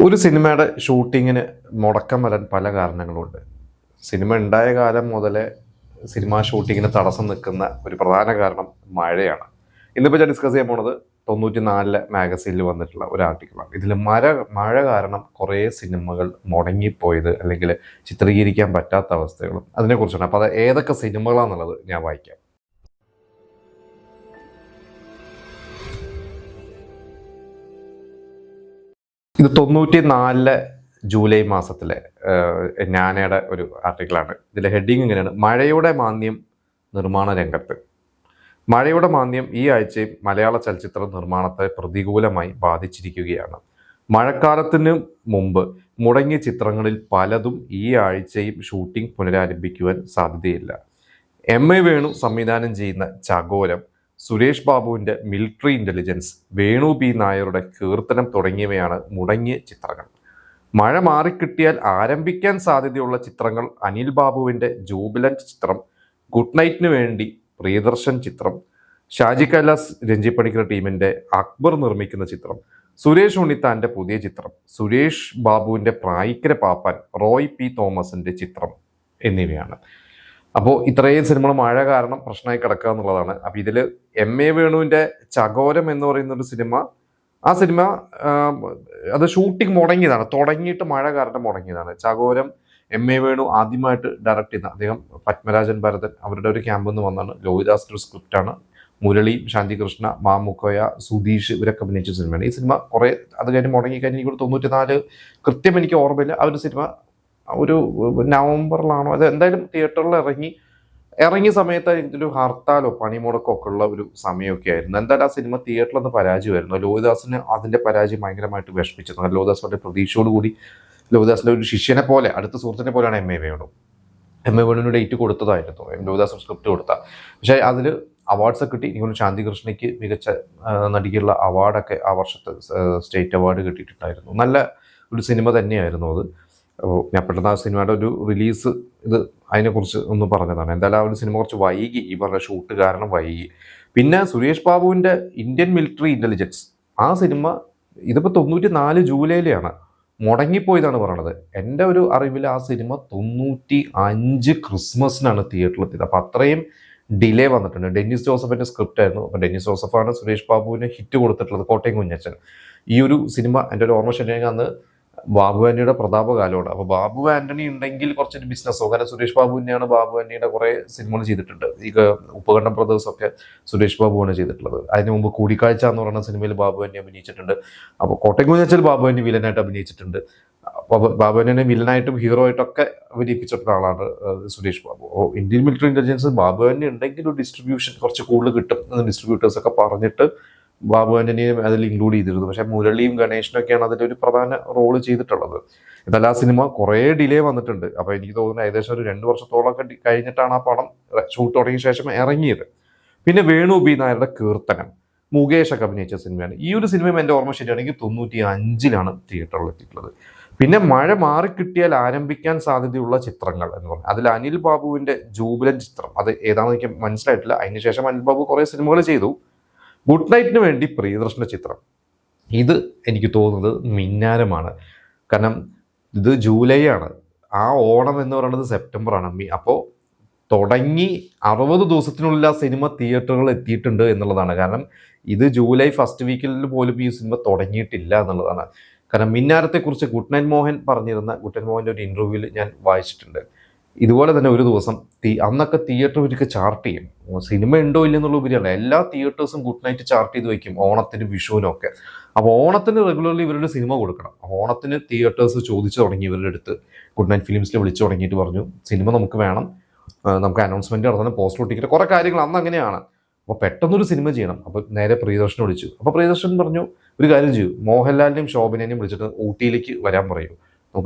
ഒരു സിനിമയുടെ ഷൂട്ടിങ്ങിന് മുടക്കം വരാൻ പല കാരണങ്ങളുണ്ട്. സിനിമ ഉണ്ടായ കാലം മുതലേ സിനിമാ ഷൂട്ടിങ്ങിന് തടസ്സം നിൽക്കുന്ന ഒരു പ്രധാന കാരണം മഴയാണ്. ഇന്നിപ്പോൾ ഞാൻ ഡിസ്കസ് ചെയ്യാൻ പോണത് 94 മാഗസീനിൽ വന്നിട്ടുള്ള ഒരു ആർട്ടിക്കിളാണ്. ഇതിൽ മഴ കാരണം കുറേ സിനിമകൾ മുടങ്ങിപ്പോയത് അല്ലെങ്കിൽ ചിത്രീകരിക്കാൻ പറ്റാത്ത അവസ്ഥകളും അതിനെക്കുറിച്ചാണ്. അപ്പോൾ അത് ഏതൊക്കെ സിനിമകളാണെന്നുള്ളത് ഞാൻ വായിക്കാം. ഇത് 94 ജൂലൈ മാസത്തിലെ ഞാനയുടെ ഒരു ആർട്ടിക്കിളാണ്. ഇതിലെ ഹെഡിങ് ഇങ്ങനെയാണ്: മഴയുടെ മാന്ദ്യം നിർമ്മാണ രംഗത്ത്. മഴയുടെ മാന്ദ്യം ഈ ആഴ്ചയും മലയാള ചലച്ചിത്ര നിർമ്മാണത്തെ പ്രതികൂലമായി ബാധിച്ചിരിക്കുകയാണ്. മഴക്കാലത്തിന് മുമ്പ് മുടങ്ങിയ ചിത്രങ്ങളിൽ പലതും ഈ ആഴ്ചയും ഷൂട്ടിംഗ് പുനരാരംഭിക്കുവാൻ സാധ്യതയില്ല. എം.എ. വേണു സംവിധാനം ചെയ്യുന്ന ചകോരം, സുരേഷ് ബാബുവിൻ്റെ മിലിറ്ററി ഇൻ്റലിജൻസ്, വേണു പി നായരുടെ കീർത്തനം തുടങ്ങിയവയാണ് മുടങ്ങിയ ചിത്രങ്ങൾ. മഴ മാറിക്കിട്ടിയാൽ ആരംഭിക്കാൻ സാധ്യതയുള്ള ചിത്രങ്ങൾ അനിൽ ബാബുവിൻ്റെ ജൂബിലന്റ് ചിത്രം, ഗുഡ് നൈറ്റിന് വേണ്ടി പ്രിയദർശൻ ചിത്രം, ഷാജി കൈലാസ് രഞ്ജി പണിക്കർ ടീമിൻ്റെ അക്ബർ നിർമ്മിക്കുന്ന ചിത്രം, സുരേഷ് ഉണ്ണിത്താൻ്റെ പുതിയ ചിത്രം, സുരേഷ് ബാബുവിൻ്റെ പ്രായിക്കര പാപ്പാൻ, റോയ് പി തോമസിൻ്റെ ചിത്രം എന്നിവയാണ്. അപ്പോൾ ഇത്രയും സിനിമകൾ മഴ കാരണം പ്രശ്നമായി കിടക്കുക എന്നുള്ളതാണ്. അപ്പോൾ ഇതിൽ എം.എ. വേണുവിൻ്റെ ചകോരം എന്ന് പറയുന്ന ഒരു സിനിമ, ആ സിനിമ അത് ഷൂട്ടിംഗ് മുടങ്ങിയതാണ്, തുടങ്ങിയിട്ട് മഴ കാരണം മുടങ്ങിയതാണ്. ചകോരം എം.എ. വേണു ആദ്യമായിട്ട് ഡയറക്റ്റ് ചെയ്യുന്ന അദ്ദേഹം പത്മരാജൻ ഭരതൻ അവരുടെ ഒരു ക്യാമ്പിൽ നിന്ന് വന്നാണ്. ലോഹിദാസിൻ്റെ ഒരു സ്ക്രിപ്റ്റാണ്. മുരളി, ശാന്തികൃഷ്ണ, മാമുക്കോയ, സുധീഷ് ഇവരൊക്കെ അഭിനയിച്ച സിനിമയാണ്. ഈ സിനിമ കുറേ അത് കഴിഞ്ഞ് മുടങ്ങിക്കഴിഞ്ഞ് എനിക്ക് 94 കൃത്യം എനിക്ക് ഓർമ്മയില്ല. ആ ഒരു സിനിമ ഒരു നവംബറിലാണോ അത് എന്തായാലും തിയേറ്ററിൽ ഇറങ്ങിയ സമയത്ത് ഒരു ഹർത്താലോ പണിമുടക്കോ ഒക്കെ ഉള്ള ഒരു സമയമൊക്കെ ആയിരുന്നു. എന്തായാലും ആ സിനിമ തിയേറ്ററിൽ നിന്ന് പരാജയമായിരുന്നു. ലോഹിദാസിന് അതിൻ്റെ പരാജയം ഭയങ്കരമായിട്ട് വിഷമിച്ചിരുന്നു. ലോഹിദാസ് വളരെ പ്രതീക്ഷയോടുകൂടി ലോഹിദാസിൻ്റെ ഒരു ശിഷ്യനെ പോലെ, അടുത്ത സുഹൃത്തിനെ പോലെയാണ് എം.എ. വേണു. എം.എ. വേണുവിന് ഡേറ്റ് കൊടുത്തതായിരുന്നു, ലോഹിദാസ് സ്ക്രിപ്റ്റ് കൊടുത്ത. പക്ഷേ അതിൽ അവാർഡ്സ് കിട്ടി. എനിക്ക് ശാന്തികൃഷ്ണയ്ക്ക് മികച്ച നടിക്കുള്ള അവാർഡൊക്കെ ആ വർഷത്തെ സ്റ്റേറ്റ് അവാർഡ് കിട്ടിയിട്ടുണ്ടായിരുന്നു. നല്ല ഒരു സിനിമ തന്നെയായിരുന്നു അത്. ഞാൻ പെട്ടെന്ന് ആ സിനിമയുടെ ഒരു റിലീസ് അതിനെക്കുറിച്ച് ഒന്ന് പറഞ്ഞതാണ്. എന്തായാലും ആ ഒരു സിനിമ കുറച്ച് വൈകി, ഈ പറഞ്ഞ ഷൂട്ട് കാരണം വൈകി. പിന്നെ സുരേഷ് ബാബുവിൻ്റെ ഇന്ത്യൻ മിലിറ്ററി ഇൻ്റലിജൻസ്, ആ സിനിമ ഇതിപ്പോൾ 94 ജൂലൈയിലാണ് മുടങ്ങിപ്പോയതാണ് പറയണത്. എൻ്റെ ഒരു അറിവിൽ ആ സിനിമ 95 ക്രിസ്മസിനാണ് തിയേറ്ററിലെത്തിയത്. അപ്പോൾ അത്രയും ഡിലേ വന്നിട്ടുണ്ട്. ഡെന്നിസ് ജോസഫിൻ്റെ സ്ക്രിപ്റ്റ് ആയിരുന്നു. അപ്പോൾ ഡെന്നിസ് ജോസഫാണ് സുരേഷ് ബാബുവിന് ഹിറ്റ് കൊടുത്തിട്ടുള്ളത്, കോട്ടയം കുഞ്ഞച്ചൻ. ഈ ഒരു സിനിമ എൻ്റെ ഒരു ഓർമ്മ ശരിയാണെങ്കിൽ അന്ന് ബാബു ആൻ്റണിയുടെ പ്രതാപകാലമാണ്. അപ്പോൾ ബാബു ആൻ്റണി ഉണ്ടെങ്കിൽ കുറച്ചൊരു ബിസിനസ്സോ, കാരണം സുരേഷ് ബാബു തന്നെയാണ് ബാബു ആൻ്റണിയുടെ കുറേ സിനിമകൾ ചെയ്തിട്ടുണ്ട്. ഈ ഉപകണ്ഠം ബ്രദേഴ്സൊക്കെ സുരേഷ് ബാബുവാണ് ചെയ്തിട്ടുള്ളത്. അതിന് മുമ്പ് കൂടിക്കാഴ്ച എന്ന് പറയുന്ന സിനിമയിൽ ബാബു ആൻ്റണി അഭിനയിച്ചിട്ടുണ്ട്. അപ്പോൾ കോട്ടയം കുഞ്ഞച്ചൽ ബാബു ആൻ്റണി വില്ലനായിട്ട് അഭിനയിച്ചിട്ടുണ്ട്. അപ്പോൾ ബാബു ആൻ്റണി വില്ലനായിട്ടും ഹീറോ ആയിട്ടൊക്കെ അഭിനയിപ്പിച്ചിട്ടുള്ള ആളാണ് സുരേഷ് ബാബു. അപ്പോൾ Indian military intelligence Babu Antony ഉണ്ടെങ്കിൽ ഒരു ഡിസ്ട്രിബ്യൂഷൻ കുറച്ച് കൂടുതൽ കിട്ടും എന്ന് ഡിസ്ട്രിബ്യൂട്ടേഴ്സൊക്കെ പറഞ്ഞിട്ട് ബാബു ആൻ്റണിയെ അതിൽ ഇൻക്ലൂഡ് ചെയ്തിരുന്നു. പക്ഷേ മുരളിയും ഗണേഷനൊക്കെയാണ് അതിൽ ഒരു പ്രധാന റോള് ചെയ്തിട്ടുള്ളത്. ഇതല്ല, ആ സിനിമ കുറേ ഡിലേ വന്നിട്ടുണ്ട്. അപ്പോൾ എനിക്ക് തോന്നുന്നു ഏകദേശം ഒരു 2 വർഷത്തോളമൊക്കെ കഴിഞ്ഞിട്ടാണ് ആ പടം ഷൂട്ട് തുടങ്ങിയ ശേഷം ഇറങ്ങിയത്. പിന്നെ വേണു പി നായരുടെ കീർത്തനം, മുകേഷൊക്കെ അഭിനയിച്ച സിനിമയാണ്. ഈ ഒരു സിനിമയും എൻ്റെ ഓർമ്മ ശരിയാണെങ്കിൽ 95 തിയേറ്ററിൽ എത്തിയിട്ടുള്ളത്. പിന്നെ മഴ മാറിക്കിട്ടിയാൽ ആരംഭിക്കാൻ സാധ്യതയുള്ള ചിത്രങ്ങൾ എന്ന് പറഞ്ഞു, അതിൽ അനിൽ ബാബുവിൻ്റെ ജൂബിലന്റ് ചിത്രം, അത് ഏതാണെന്ന് എനിക്ക് മനസ്സിലായിട്ടില്ല. അതിനുശേഷം അനിൽ ബാബു കുറേ സിനിമകൾ ചെയ്തു. ഗുഡ് നൈറ്റിന് വേണ്ടി പ്രിയദർശന ചിത്രം, ഇത് എനിക്ക് തോന്നുന്നത് മിന്നാരമാണ്. കാരണം ഇത് ജൂലൈ ആണ്, ആ ഓണം എന്ന് പറയുന്നത് സെപ്റ്റംബറാണ്. അപ്പോൾ തുടങ്ങി 60 ദിവസത്തിനുള്ളിൽ ആ സിനിമ തിയേറ്ററുകളിൽ എത്തിയിട്ടുണ്ട് എന്നുള്ളതാണ്. കാരണം ഇത് ജൂലൈ ഫസ്റ്റ് വീക്കിൽ പോലും ഈ സിനിമ തുടങ്ങിയിട്ടില്ല എന്നുള്ളതാണ്. കാരണം മിന്നാരത്തെക്കുറിച്ച് ഗുഡ് നൈറ്റ് മോഹൻ പറഞ്ഞിരുന്ന, ഗുഡ് നൈറ്റ് മോഹൻ്റെ ഒരു ഇൻ്റർവ്യൂവിൽ ഞാൻ വായിച്ചിട്ടുണ്ട്. ഇതുപോലെ തന്നെ ഒരു ദിവസം അന്നൊക്കെ തിയേറ്റർ ഇവർക്ക് ചാർട്ട് ചെയ്യും. സിനിമ ഉണ്ടോ ഇല്ലെന്നുള്ള ഉപരിയല്ല, എല്ലാ തിയേറ്റേഴ്സും ഗുഡ് നൈറ്റ് ചാർട്ട് ചെയ്ത് വയ്ക്കും ഓണത്തിന് വിഷുവിനൊക്കെ. അപ്പോൾ ഓണത്തിന് റെഗുലർലി ഇവരുടെ സിനിമ കൊടുക്കണം. ഓണത്തിന് തിയേറ്റേഴ്സ് ചോദിച്ചു തുടങ്ങി, ഇവരുടെ അടുത്ത് ഗുഡ് നൈറ്റ് ഫിലിംസിൽ വിളിച്ചു തുടങ്ങിയിട്ട് പറഞ്ഞു സിനിമ നമുക്ക് വേണം, നമുക്ക് അനൗൺസ്മെൻറ്റ് നടത്തണം, പോസ്റ്റർ ടിക്കറ്റ്, കുറേ കാര്യങ്ങൾ അന്ന് അങ്ങനെയാണ്. അപ്പോൾ പെട്ടെന്നൊരു സിനിമ ചെയ്യണം. അപ്പോൾ നേരെ പ്രിയദർശനെ വിളിച്ചു. അപ്പോൾ പ്രിയദർശൻ പറഞ്ഞു, ഒരു കാര്യം ചെയ്യൂ, മോഹൻലാലിനെയും ശോഭനേനെയും വിളിച്ചിട്ട് ഊട്ടിയിലേക്ക് വരാൻ പറയൂ,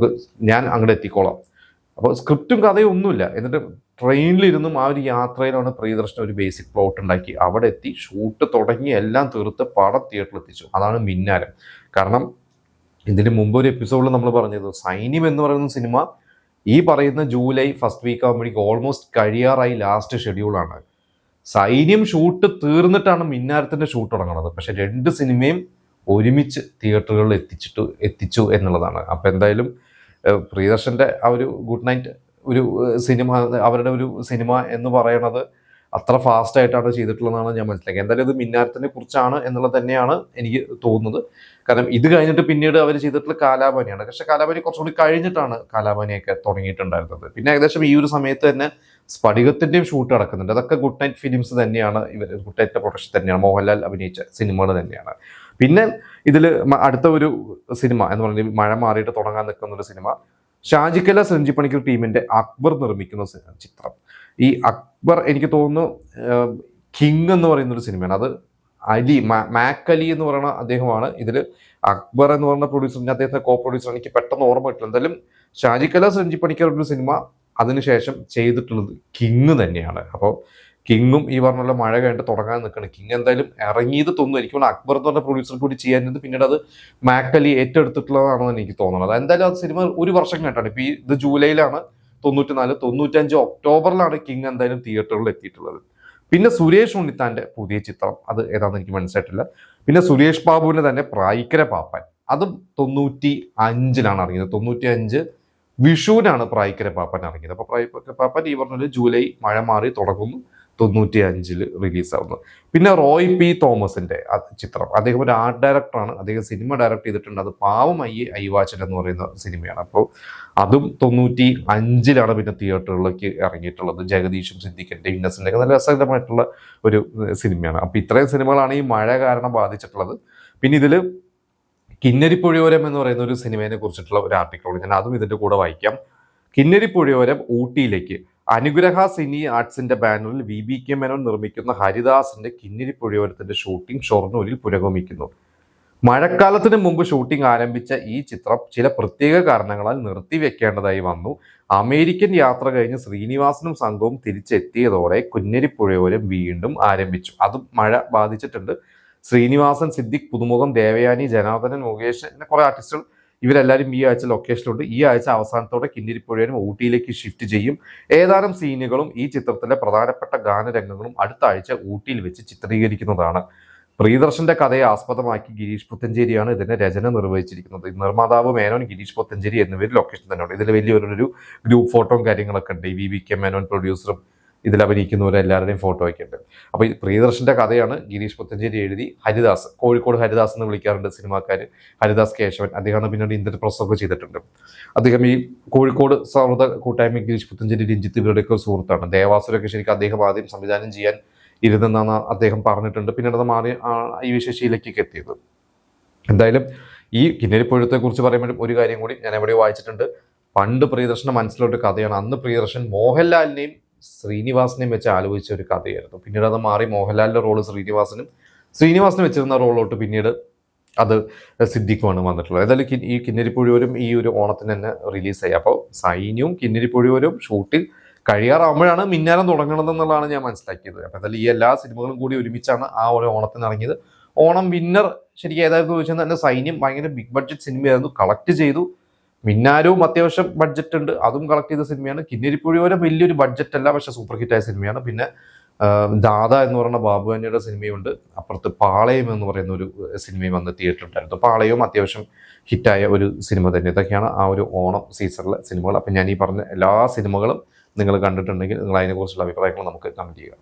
ഞാൻ അങ്ങോട്ട് എത്തിക്കോളാം. അപ്പോൾ സ്ക്രിപ്റ്റും കഥയും ഒന്നുമില്ല. എന്നിട്ട് ട്രെയിനിലിരുന്നും ആ ഒരു യാത്രയിലാണ് പ്രിയദർശൻ ഒരു ബേസിക് പ്ലോട്ട് ഉണ്ടാക്കി അവിടെ എത്തി ഷൂട്ട് തുടങ്ങി എല്ലാം തീർത്ത് പടം തിയേറ്ററിൽ എത്തിച്ചു. അതാണ് മിന്നാരം. കാരണം ഇതിന് മുമ്പ് ഒരു എപ്പിസോഡിൽ നമ്മൾ പറഞ്ഞത് സൈന്യം എന്ന് പറയുന്ന സിനിമ ഈ പറയുന്ന ജൂലൈ ഫസ്റ്റ് വീക്ക് ആകുമ്പോഴേക്കും ഓൾമോസ്റ്റ് കഴിയാറായി, ലാസ്റ്റ് ഷെഡ്യൂളാണ്. സൈന്യം ഷൂട്ട് തീർന്നിട്ടാണ് മിന്നാരത്തിൻ്റെ ഷൂട്ട് തുടങ്ങുന്നത്. പക്ഷെ 2 സിനിമയും ഒരുമിച്ച് തിയേറ്ററുകളിൽ എത്തിച്ചു എന്നുള്ളതാണ്. അപ്പോൾ എന്തായാലും പ്രിയദർശൻ്റെ ആ ഒരു ഗുഡ് നൈറ്റ് ഒരു സിനിമ, അവരുടെ ഒരു സിനിമ എന്ന് പറയുന്നത് അത്ര ഫാസ്റ്റ് ആയിട്ടാണ് ചെയ്തിട്ടുള്ളതെന്നാണ് ഞാൻ മനസ്സിലാക്കിയത്. എന്തായാലും ഇത് മിന്നാരത്തിനെ കുറിച്ചാണ് എന്നുള്ളത് തന്നെയാണ് എനിക്ക് തോന്നുന്നത്. കാരണം ഇത് കഴിഞ്ഞിട്ട് പിന്നീട് അവർ ചെയ്തിട്ടുള്ള കാലാപാനിയാണ്. പക്ഷെ കാലാപാനി കുറച്ചുകൂടി കഴിഞ്ഞിട്ടാണ് കാലാപാനിയൊക്കെ തുടങ്ങിയിട്ടുണ്ടായിരുന്നത്. പിന്നെ ഏകദേശം ഈ ഒരു സമയത്ത് തന്നെ സ്ഫടികത്തിൻ്റെയും ഷൂട്ട് നടക്കുന്നുണ്ട്. അതൊക്കെ ഗുഡ് നൈറ്റ് ഫിലിംസ് തന്നെയാണ്, ഇവർ ഗുഡ് നൈറ്റ് പ്രൊഡക്ഷൻ തന്നെയാണ്, മോഹൻലാൽ അഭിനയിച്ച സിനിമകൾ തന്നെയാണ്. പിന്നെ ഇതിൽ അടുത്ത ഒരു സിനിമ എന്ന് പറഞ്ഞാൽ മഴ മാറിയിട്ട് തുടങ്ങാൻ നിൽക്കുന്ന ഒരു സിനിമ, ഷാജിക്കല സഞ്ജിപ്പണിക്കർ ടീമിന്റെ അക്ബർ നിർമ്മിക്കുന്ന ചിത്രം. ഈ അക്ബർ എനിക്ക് തോന്നുന്നു കിങ് എന്ന് പറയുന്ന ഒരു സിനിമയാണ്. അത് മാക് അലി എന്ന് പറയുന്ന അദ്ദേഹമാണ് ഇതിൽ അക്ബർ എന്ന് പറയുന്ന പ്രൊഡ്യൂസർ, അദ്ദേഹത്തെ കോ പ്രൊഡ്യൂസർ. എനിക്ക് പെട്ടെന്ന് ഓർമ്മ കിട്ടില്ല. എന്തായാലും ഷാജിക്കല സഞ്ജിപ്പണിക്കർ ഒരു സിനിമ അതിനുശേഷം ചെയ്തിട്ടുള്ളത് കിങ് തന്നെയാണ്. അപ്പോൾ കിങ്ങും ഈ പറഞ്ഞ മഴ കഴിഞ്ഞിട്ട് തുടങ്ങാൻ നിൽക്കണം. കിങ് എന്തായാലും ഇറങ്ങിയത് തോന്നുന്നു എനിക്ക് അക്ബർ എന്ന് പറഞ്ഞ പ്രൊഡ്യൂസർ കൂടി ചെയ്യാനുണ്ട്. പിന്നീട് അത് മാക് അലി ഏറ്റെടുത്തിട്ടുള്ളതാണെന്ന് എനിക്ക് തോന്നുന്നത്. എന്തായാലും അത് സിനിമ ഒരു വർഷം കഴിഞ്ഞിട്ടാണ്. ഇപ്പൊ ഇത് ജൂലൈയിലാണ് 94, 95 ഒക്ടോബറിലാണ് കിങ് എന്തായാലും തിയേറ്ററുകളിൽ എത്തിയിട്ടുള്ളത്. പിന്നെ സുരേഷ് ഉണ്ണിത്താന്റെ പുതിയ ചിത്രം, അത് ഏതാണെന്ന് എനിക്ക് മനസ്സിലായിട്ടില്ല. പിന്നെ സുരേഷ് ബാബുവിന്റെ തന്നെ പ്രായിക്കര പാപ്പൻ, അതും 95 ഇറങ്ങിയത്. 95 വിഷുവിനാണ് പ്രായിക്കര പാപ്പൻ ഇറങ്ങിയത്. അപ്പൊ പ്രായിക്കര പാപ്പൻ ഈ പറഞ്ഞ ജൂലൈ മഴ മാറി തുടങ്ങുന്നു, 95 റിലീസാവുന്നു. പിന്നെ റോയ് പി തോമസിന്റെ ചിത്രം, അദ്ദേഹം ഒരു ആർട്ട് ഡയറക്ടറാണ്, അദ്ദേഹം സിനിമ ഡയറക്ട് ചെയ്തിട്ടുണ്ട്. അത് പാവം അയ്യവാച്ചൻ എന്ന് പറയുന്ന സിനിമയാണ്. അപ്പോൾ അതും 95 പിന്നെ തിയേറ്ററുകളിലേക്ക് ഇറങ്ങിയിട്ടുള്ളത്. ജഗദീഷും സിദ്ദിഖിന്റെ ഇന്നസെന്റ് ഒക്കെ നല്ല രസകരമായിട്ടുള്ള ഒരു സിനിമയാണ്. അപ്പൊ ഇത്രയും സിനിമകളാണ് ഈ മഴ കാരണം ബാധിച്ചിട്ടുള്ളത്. പിന്നെ ഇതിൽ കിന്നരിപ്പുഴയോരം എന്ന് പറയുന്ന ഒരു സിനിമയെ കുറിച്ചിട്ടുള്ള ഒരു ആർട്ടിക്കിൾ ഞാൻ അതും ഇതിന്റെ കൂടെ വായിക്കാം. കിന്നരിപ്പുഴയോരം ഊട്ടിയിലേക്ക് അനുഗ്രഹ സിനി ആർട്സിന്റെ ബാനറിൽ VBK മേനോൻ നിർമ്മിക്കുന്ന ഹരിദാസിന്റെ കിന്നരിപ്പുഴയോരത്തിന്റെ ഷൂട്ടിംഗ് ഷൊർണൂരിൽ പുരോഗമിക്കുന്നു. മഴക്കാലത്തിന് മുമ്പ് ഷൂട്ടിംഗ് ആരംഭിച്ച ഈ ചിത്രം ചില പ്രത്യേക കാരണങ്ങളാൽ നിർത്തിവെക്കേണ്ടതായി വന്നു. അമേരിക്കൻ യാത്ര കഴിഞ്ഞ് ശ്രീനിവാസനും സംഘവും തിരിച്ചെത്തിയതോടെ കിന്നരിപ്പുഴയോരം വീണ്ടും ആരംഭിച്ചു. അതും മഴ ബാധിച്ചിട്ടുണ്ട്. ശ്രീനിവാസൻ, സിദ്ദിഖ്, പുതുമുഖം, ദേവയാനി, ജനാർദ്ദനൻ, മുകേഷ്, പിന്നെ കുറെ ആർട്ടിസ്റ്റുകൾ, ഇവരെല്ലാവരും ഈ ആഴ്ച ലൊക്കേഷനിലുണ്ട്. ഈ ആഴ്ച അവസാനത്തോടെ കിന്നരിപ്പുഴയോരം ഊട്ടിയിലേക്ക് ഷിഫ്റ്റ് ചെയ്യും. ഏതാനും സീനുകളും ഈ ചിത്രത്തിലെ പ്രധാനപ്പെട്ട ഗാനരംഗങ്ങളും അടുത്ത ആഴ്ച ഊട്ടിയിൽ വെച്ച് ചിത്രീകരിക്കുന്നതാണ്. പ്രിയദർശന്റെ കഥയെ ആസ്പദമാക്കി ഗിരീഷ് പുത്തഞ്ചേരിയാണ് ഇതിന്റെ രചന നിർവഹിച്ചിരിക്കുന്നത്. നിർമ്മാതാവ് മേനോൻ, ഗിരീഷ് പുത്തഞ്ചേരി എന്നിവർ ലൊക്കേഷൻ തന്നെയുണ്ട്. ഇതിൽ വലിയൊരു ഗ്രൂപ്പ് ഫോട്ടോയും കാര്യങ്ങളൊക്കെ ഉണ്ട്. ഈ VBK മേനോൻ പ്രൊഡ്യൂസറും ഇതിൽ അഭിനയിക്കുന്നവരെല്ലാവരുടെയും ഫോട്ടോ ഒക്കെ ഉണ്ട്. അപ്പോൾ ഈ പ്രിയദർശന്റെ കഥയാണ് ഗിരീഷ് പുത്തഞ്ചേരി എഴുതി. ഹരിദാസ്, കോഴിക്കോട് ഹരിദാസ് എന്ന് വിളിക്കാറുണ്ട് സിനിമാക്കാർ, ഹരിദാസ് കേശവൻ, അദ്ദേഹമാണ് പിന്നീട് ഇന്ദ്രപ്രസ്ഥ ഒക്കെ ചെയ്തിട്ടുണ്ട്. അദ്ദേഹം ഈ കോഴിക്കോട് സൗഹൃദ കൂട്ടായ്മ ഗിരീഷ് പുത്തഞ്ചേരി, രഞ്ജിത്ത് ഇവരുടെയൊക്കെ സുഹൃത്താണ്. ദേവാസുരൊക്കെ ശരിക്കും അദ്ദേഹം ആദ്യം സംവിധാനം ചെയ്യാൻ ഇരുന്നെന്നാണ് അദ്ദേഹം പറഞ്ഞിട്ടുണ്ട്. പിന്നീട് അത് മാറി ഈ വിശേഷിയിലേക്കൊക്കെ എത്തിയത്. എന്തായാലും ഈ കിന്നരിപ്പുഴത്തെ കുറിച്ച് പറയുമ്പോഴും ഒരു കാര്യം കൂടി ഞാൻ എവിടെയോ വായിച്ചിട്ടുണ്ട്. പണ്ട് പ്രിയദർശന്റെ മനസ്സിലൊരു കഥയാണ്. അന്ന് പ്രിയദർശൻ മോഹൻലാലിനെയും ശ്രീനിവാസനെയും വെച്ച് ആലോചിച്ച ഒരു കഥയായിരുന്നു. പിന്നീട് അത് മാറി മോഹൻലാലിന്റെ റോള് ശ്രീനിവാസന് വെച്ചിരുന്ന റോളോട്ട് പിന്നീട് അത് സിദ്ദിഖുമാണ് വന്നിട്ടുള്ളത്. ഏതായാലും ഈ കിന്നരിപ്പുഴയോരം ഈ ഒരു ഓണത്തിന് തന്നെ റിലീസായി. അപ്പോൾ സൈന്യവും കിന്നരിപ്പുഴയോരും ഷൂട്ടിൽ കഴിയാറാകുമ്പോഴാണ് മിന്നാരം തുടങ്ങണമെന്നുള്ളതാണ് ഞാൻ മനസ്സിലാക്കിയത്. അപ്പം എന്തായാലും ഈ എല്ലാ സിനിമകളും കൂടി ഒരുമിച്ചാണ് ആ ഒരു ഓണത്തിന് ഇറങ്ങിയത്. ഓണം വിന്നർ ശരിക്കും ഏതായിരുന്നു ചോദിച്ചാൽ തന്നെ സൈന്യം ഭയങ്കര ബിഗ് ബഡ്ജറ്റ് സിനിമയായിരുന്നു, കളക്ട് ചെയ്തു. മിന്നാരവും അത്യാവശ്യം ബഡ്ജറ്റ് ഉണ്ട്, അതും കളക്ട് ചെയ്ത സിനിമയാണ്. കിന്നരിപ്പുഴയോരം വലിയൊരു ബഡ്ജറ്റ് അല്ല, പക്ഷെ സൂപ്പർ ഹിറ്റായ സിനിമയാണ്. പിന്നെ ദാദ എന്ന് പറയുന്ന ബാബുവാനിയുടെ സിനിമയുണ്ട്. അപ്പുറത്ത് പാളയം എന്ന് പറയുന്ന ഒരു സിനിമയും വന്ന് തിയേറ്ററിലുണ്ടായിരുന്നു. പാളയവും അത്യാവശ്യം ഹിറ്റായ ഒരു സിനിമ തന്നെ. ഇതൊക്കെയാണ് ആ ഒരു ഓണം സീസണിലെ സിനിമകൾ. അപ്പം ഞാൻ ഈ പറഞ്ഞ എല്ലാ സിനിമകളും നിങ്ങൾ കണ്ടിട്ടുണ്ടെങ്കിൽ നിങ്ങൾ അതിനെക്കുറിച്ചുള്ള അഭിപ്രായങ്ങൾ നമുക്ക് കമൻറ്റ് ചെയ്യുക.